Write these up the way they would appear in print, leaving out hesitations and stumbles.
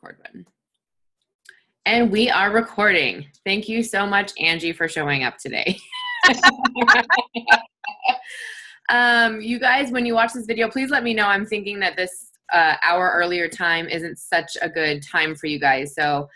record button. And we are recording. Thank you so much, Angie, for showing up today. You guys, when you watch this video, please let me know. I'm thinking that this hour earlier time isn't such a good time for you guys. So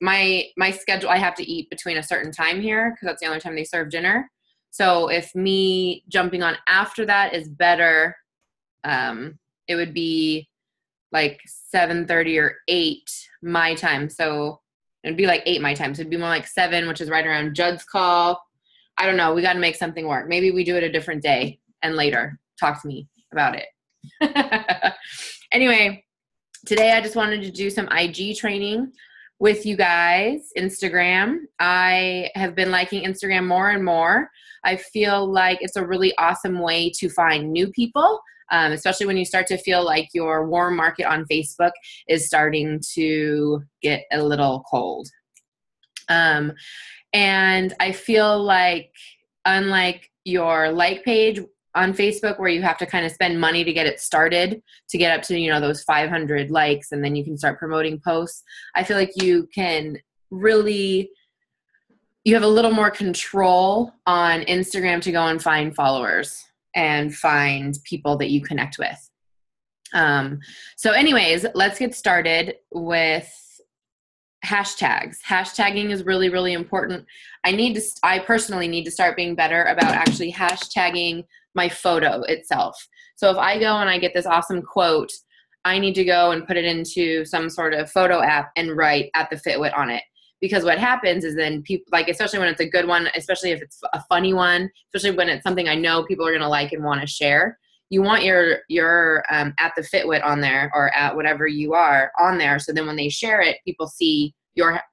my schedule, I have to eat between a certain time here because that's the only time they serve dinner. So if me jumping on after that is better, it would be like 7:30 or 8 my time. So it'd be like 8 my time. So it'd be more like 7, which is right around Judd's call. I don't know. We got to make something work. Maybe we do it a different day and later. Talk to me about it. Anyway, today I just wanted to do some IG training with you guys. Instagram. I have been liking Instagram more and more. I feel like it's a really awesome way to find new people, especially when you start to feel like your warm market on Facebook is starting to get a little cold. And I feel like unlike your like page on Facebook where you have to kind of spend money to get it started to get up to, you know, those 500 likes and then you can start promoting posts, I feel like you can really, you have a little more control on Instagram to go and find followers and find people that you connect with. So anyways, let's get started with hashtags. Hashtagging is really, really important. I personally need to start being better about actually hashtagging my photo itself. So if I go and I get this awesome quote, I need to go and put it into some sort of photo app and write at the Fitwit on it. Because what happens is then people, like, especially when it's a good one, especially if it's a funny one, especially when it's something I know people are going to like and want to share, you want your at the Fitwit on there or at whatever you are on there. So then when they share it, people see your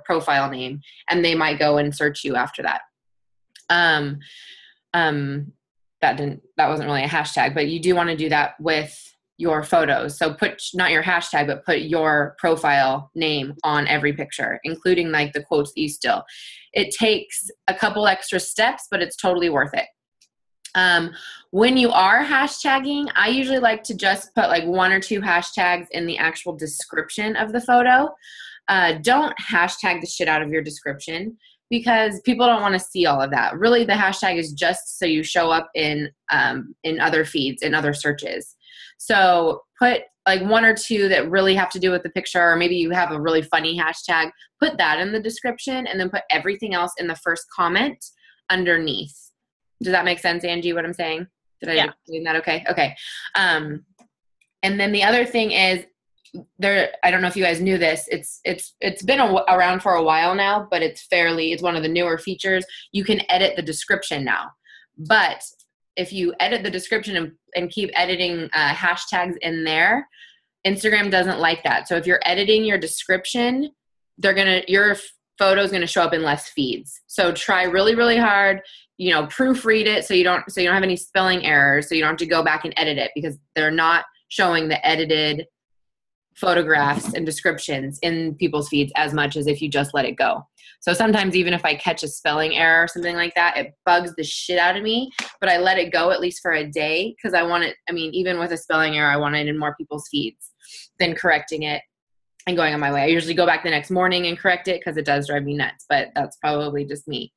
profile name and they might go and search you after that. That wasn't really a hashtag, but you do want to do that with your photos. So put not your hashtag, but put your profile name on every picture, including like the quotes that you still. It takes a couple extra steps, but it's totally worth it. When you are hashtagging, I usually like to just put like 1 or 2 hashtags in the actual description of the photo. Don't hashtag the shit out of your description because people don't want to see all of that. Really, the hashtag is just so you show up in other feeds, in other searches. So put like 1 or 2 that really have to do with the picture, or maybe you have a really funny hashtag, put that in the description and then put everything else in the first comment underneath. Does that make sense, Angie, what I'm saying? Did I explain that okay? Okay. And then the other thing is I don't know if you guys knew this. It's been around for a while now, but it's one of the newer features. You can edit the description now. But if you edit the description and keep editing hashtags in there, Instagram doesn't like that. So if you're editing your description, your photo is going to show up in less feeds. So try really, really hard. You know, proofread it so you don't have any spelling errors, so you don't have to go back and edit it because they're not showing the edited photographs and descriptions in people's feeds as much as if you just let it go. So sometimes even if I catch a spelling error or something like that, it bugs the shit out of me, but I let it go at least for a day because I want it, even with a spelling error, I want it in more people's feeds than correcting it and going on my way. I usually go back the next morning and correct it because it does drive me nuts, but that's probably just me.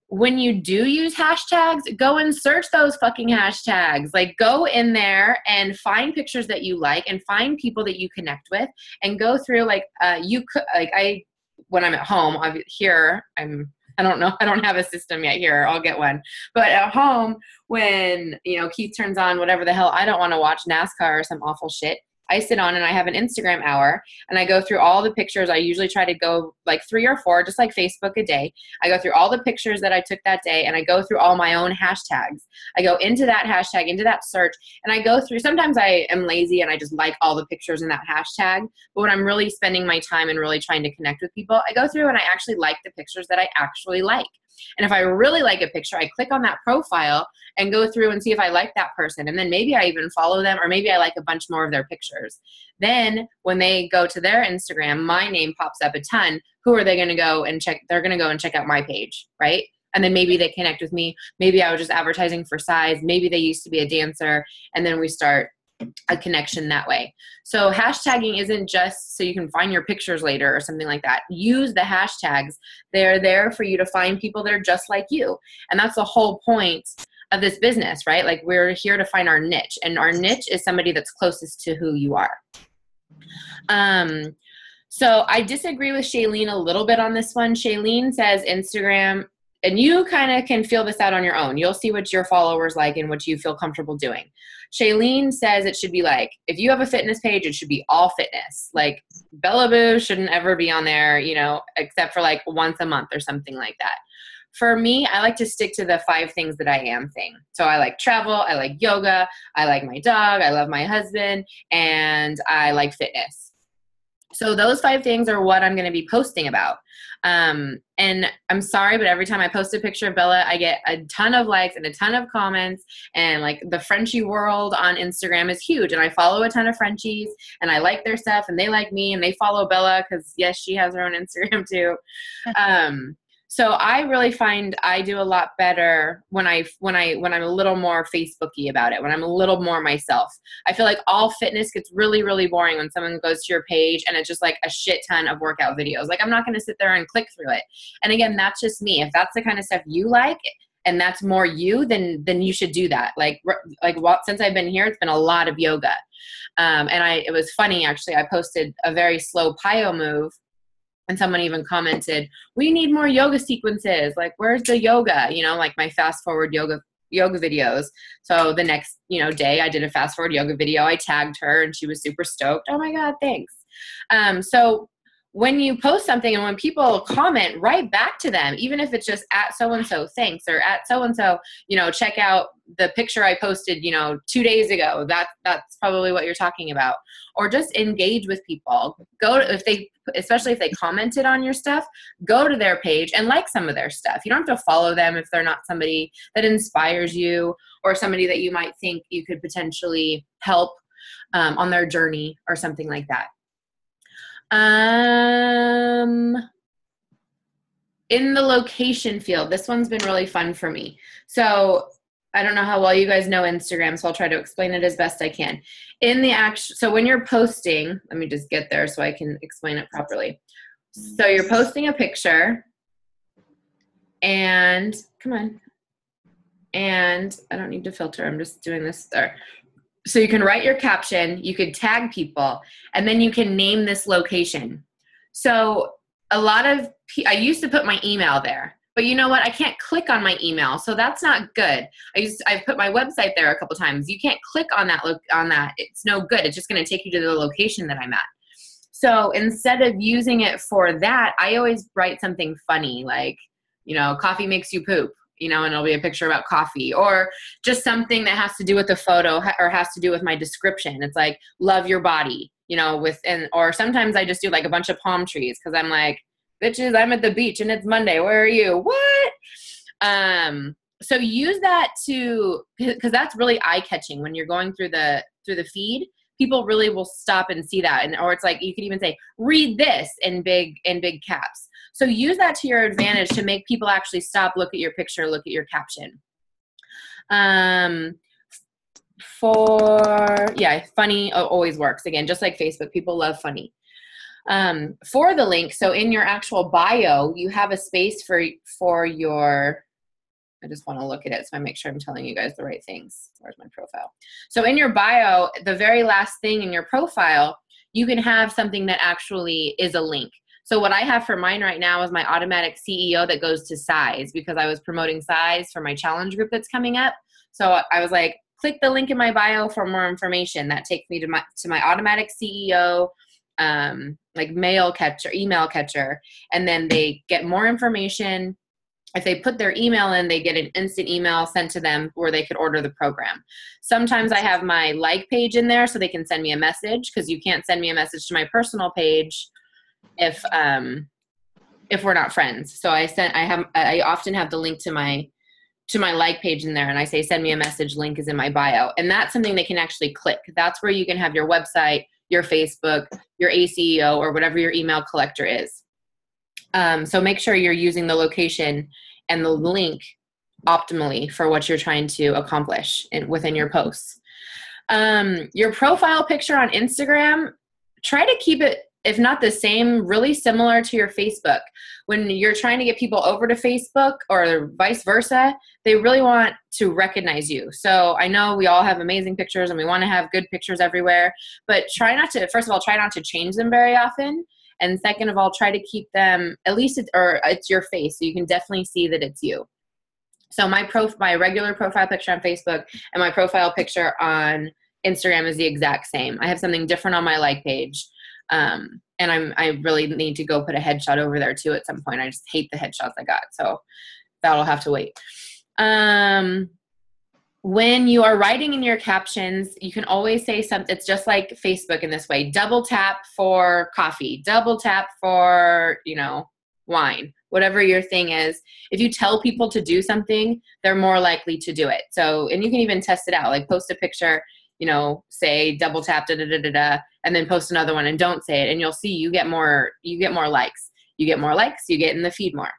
When you do use hashtags, go and search those fucking hashtags. Like go in there and find pictures that you like and find people that you connect with and go through when I'm at home here, I don't know. I don't have a system yet here. I'll get one. But at home, when, Keith turns on whatever the hell, I don't want to watch NASCAR or some awful shit. I sit on and I have an Instagram hour and I go through all the pictures. I usually try to go like 3 or 4, just like Facebook a day. I go through all the pictures that I took that day and I go through all my own hashtags. I go into that hashtag, into that search, and I go through, sometimes I am lazy and I just like all the pictures in that hashtag. But when I'm really spending my time and really trying to connect with people, I go through and I actually like the pictures that I actually like. And if I really like a picture, I click on that profile and go through and see if I like that person. And then maybe I even follow them, or maybe I like a bunch more of their pictures. Then when they go to their Instagram, my name pops up a ton. Who are they going to go and check? They're going to go and check out my page, right? And then maybe they connect with me. Maybe I was just advertising for size. Maybe they used to be a dancer. And then we start a connection that way. So hashtagging isn't just so you can find your pictures later or something like that. Use the hashtags. They're there for you to find people that are just like you. And that's the whole point of this business, right? Like, we're here to find our niche, and our niche is somebody that's closest to who you are. So I disagree with Shailene a little bit on this one. Shailene says Instagram, and you kind of can feel this out on your own. You'll see what your followers like and what you feel comfortable doing. Shailene says it should be like, if you have a fitness page, it should be all fitness. Like, Bella Boo shouldn't ever be on there, you know, except for like once a month or something like that. For me, I like to stick to the 5 things that I am thing. So I like travel, I like yoga, I like my dog, I love my husband, and I like fitness. So those 5 things are what I'm going to be posting about. And I'm sorry, but every time I post a picture of Bella, I get a ton of likes and a ton of comments, and like the Frenchie world on Instagram is huge. And I follow a ton of Frenchies, and I like their stuff, and they like me, and they follow Bella because yes, she has her own Instagram too. So I really find I do a lot better when I'm a little more Facebooky about it, when I'm a little more myself. I feel like all fitness gets really, really boring when someone goes to your page and it's just like a shit ton of workout videos. Like, I'm not going to sit there and click through it. And again, that's just me. If that's the kind of stuff you like and that's more you, then you should do that. Since I've been here, it's been a lot of yoga. It was funny, actually. I posted a very slow plyo move, and someone even commented, we need more yoga sequences. Like, where's the yoga? You know, like my fast forward yoga videos. So the next, day I did a fast forward yoga video. I tagged her and she was super stoked. Oh my God, thanks. So when you post something and when people comment, write back to them, even if it's just at so-and-so, thanks, or at so-and-so, check out the picture I posted, 2 days ago. That's probably what you're talking about. Or just engage with people. Especially if they commented on your stuff, go to their page and like some of their stuff. You don't have to follow them if they're not somebody that inspires you or somebody that you might think you could potentially help on their journey or something like that. In the location field, this one's been really fun for me. So I don't know how well you guys know Instagram, so I'll try to explain it as best I can. So when you're posting, let me just get there so I can explain it properly. So you're posting a picture, and and I don't need to filter, I'm just doing this there. So you can write your caption, you could tag people, and then you can name this location. So I used to put my email there. But you know what? I can't click on my email, so that's not good. I've put my website there a couple times. You can't click on that. It's no good. It's just going to take you to the location that I'm at. So instead of using it for that, I always write something funny, like, coffee makes you poop, and it'll be a picture about coffee, or just something that has to do with the photo or has to do with my description. It's like, love your body, or sometimes I just do like a bunch of palm trees because I'm like, bitches, I'm at the beach and it's Monday. Where are you? What? So use that because that's really eye-catching when you're going through the feed. People really will stop and see that, or it's like you could even say, "Read this" in big caps. So use that to your advantage to make people actually stop, look at your picture, look at your caption. Funny always works. Again, just like Facebook, people love funny. For the link, so in your actual bio, you have a space for your, I just want to look at it so I make sure I'm telling you guys the right things. Where's my profile? So in your bio, the very last thing in your profile, you can have something that actually is a link. So what I have for mine right now is my automatic CEO that goes to Size, because I was promoting Size for my challenge group that's coming up. So I was like, click the link in my bio for more information. That takes me to my automatic CEO, like email catcher, and then they get more information. If they put their email in, they get an instant email sent to them where they could order the program. Sometimes I have my like page in there so they can send me a message, because you can't send me a message to my personal page if we're not friends. So I often have the link to my like page in there, and I say, send me a message, link is in my bio. And that's something they can actually click. That's where you can have your website, your Facebook, your ACEO, or whatever your email collector is. So make sure you're using the location and the link optimally for what you're trying to accomplish within your posts. Your profile picture on Instagram, try to keep it, if not the same, really similar to your Facebook. When you're trying to get people over to Facebook or vice versa, they really want to recognize you. So I know we all have amazing pictures and we want to have good pictures everywhere, but try not to, first of all, try not to change them very often. And second of all, try to keep them, at least it's your face, so you can definitely see that it's you. So my regular profile picture on Facebook and my profile picture on Instagram is the exact same. I have something different on my like page. And I really need to go put a headshot over there too at some point. I just hate the headshots I got. So that'll have to wait. When you are writing in your captions, you can always say something. It's just like Facebook in this way. Double tap for coffee, double tap for, wine, whatever your thing is. If you tell people to do something, they're more likely to do it. So, and you can even test it out, like post a picture, say double tap, and then post another one and don't say it. And you'll see you get more likes. You get more likes, you get in the feed more.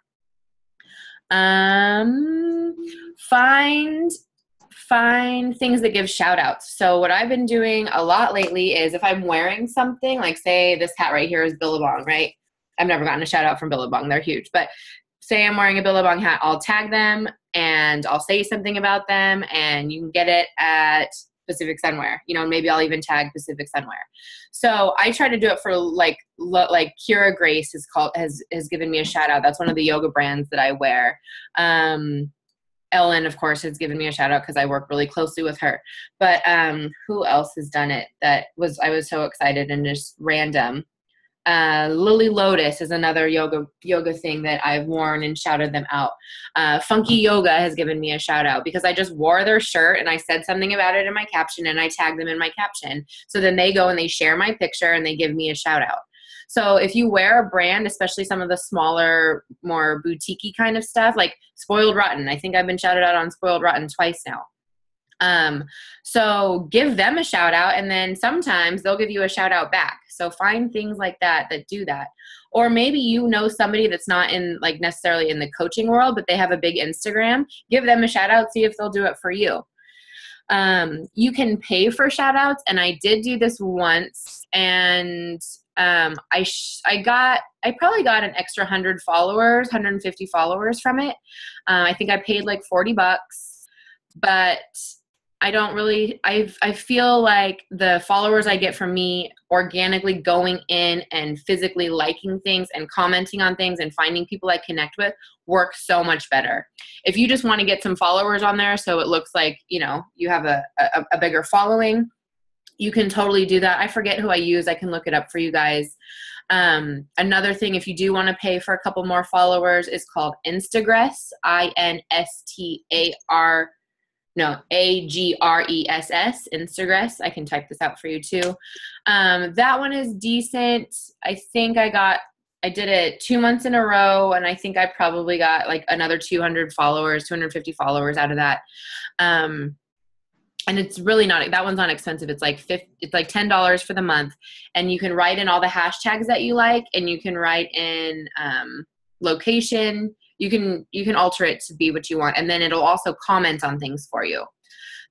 Find things that give shout outs. So what I've been doing a lot lately is if I'm wearing something, like say this hat right here is Billabong, right? I've never gotten a shout out from Billabong. They're huge. But say I'm wearing a Billabong hat, I'll tag them and I'll say something about them, and you can get it at Pacific Sunwear, maybe I'll even tag Pacific Sunwear. So I try to do it for like Kira Grace has given me a shout out. That's one of the yoga brands that I wear. Ellen, of course, has given me a shout out because I work really closely with her. But who else has done it I was so excited and just random. Lily Lotus is another yoga thing that I've worn and shouted them out. Funky Yoga has given me a shout out because I just wore their shirt and I said something about it in my caption and I tagged them in my caption. So then they go and they share my picture and they give me a shout out. So if you wear a brand, especially some of the smaller, more boutique-y kind of stuff, like Spoiled Rotten, I think I've been shouted out on Spoiled Rotten twice now. So give them a shout out, and then sometimes they'll give you a shout out back. So find things like that do that. Or maybe somebody that's not in like necessarily in the coaching world, but they have a big Instagram. Give them a shout out, see if they'll do it for you. You can pay for shout outs, and I did do this once, and I probably got an extra 150 followers from it. I think I paid like $40, but I don't really, I feel like the followers I get from me organically going in and physically liking things and commenting on things and finding people I connect with work so much better. If you just want to get some followers on there so it looks like, you have a bigger following, you can totally do that. I forget who I use. I can look it up for you guys. Another thing, if you do want to pay for a couple more followers, is called Instagress, Agress, Instagress. I can type this out for you too. That one is decent. I think I did it 2 months in a row, and I think I probably got like another 250 followers out of that. And it's really that one's not expensive. It's like $10 for the month, and you can write in all the hashtags that you like, and you can write in location. You can alter it to be what you want, and then it'll also comment on things for you.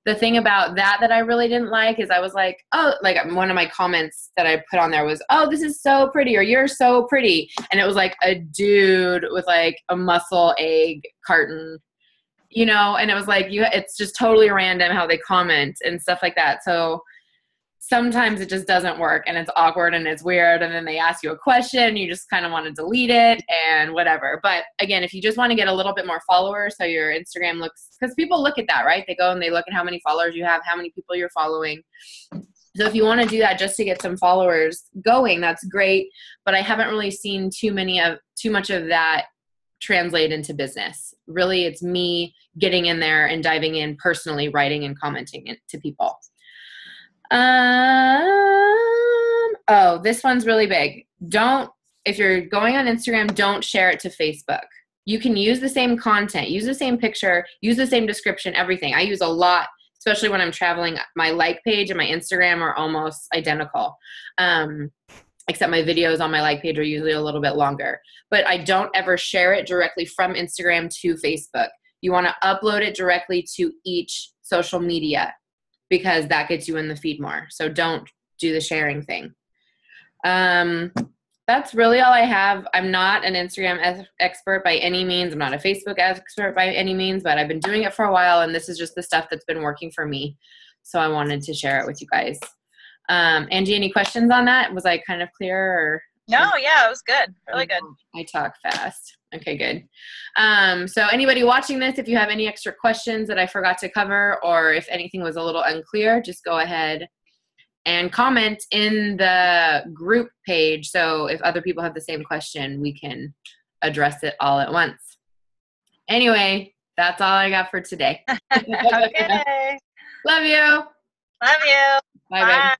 The thing about that I really didn't like is I was like, oh, like one of my comments that I put on there was, oh, this is so pretty, or you're so pretty. And it was like a dude with like a muscle egg carton, and it was like, it's just totally random how they comment and stuff like that. So sometimes it just doesn't work, and it's awkward and it's weird, and then they ask you a question, you just kind of want to delete it and whatever. But again, if you just want to get a little bit more followers so your Instagram looks, because people look at that, right? They go and they look at how many followers you have, how many people you're following. So if you want to do that just to get some followers going, that's great. But I haven't really seen too much of that translate into business. Really, it's me getting in there and diving in personally, writing and commenting it to people. Oh, this one's really big. If you're going on Instagram, don't share it to Facebook. You can use the same content, use the same picture, use the same description, everything. I use a lot, especially when I'm traveling. My like page and my Instagram are almost identical. Except my videos on my like page are usually a little bit longer. But I don't ever share it directly from Instagram to Facebook. You want to upload it directly to each social media. because that gets you in the feed more. So don't do the sharing thing. That's really all I have. I'm not an Instagram expert by any means. I'm not a Facebook expert by any means, but I've been doing it for a while, and this is just the stuff that's been working for me. So I wanted to share it with you guys. Angie, any questions on that? Was I kind of clear? Or? No, yeah, it was good. Really good. I talk fast. Okay, good. So anybody watching this, if you have any extra questions that I forgot to cover, or if anything was a little unclear, just go ahead and comment in the group page. So if other people have the same question, we can address it all at once. Anyway, that's all I got for today. Okay. Love you. Love you. Bye.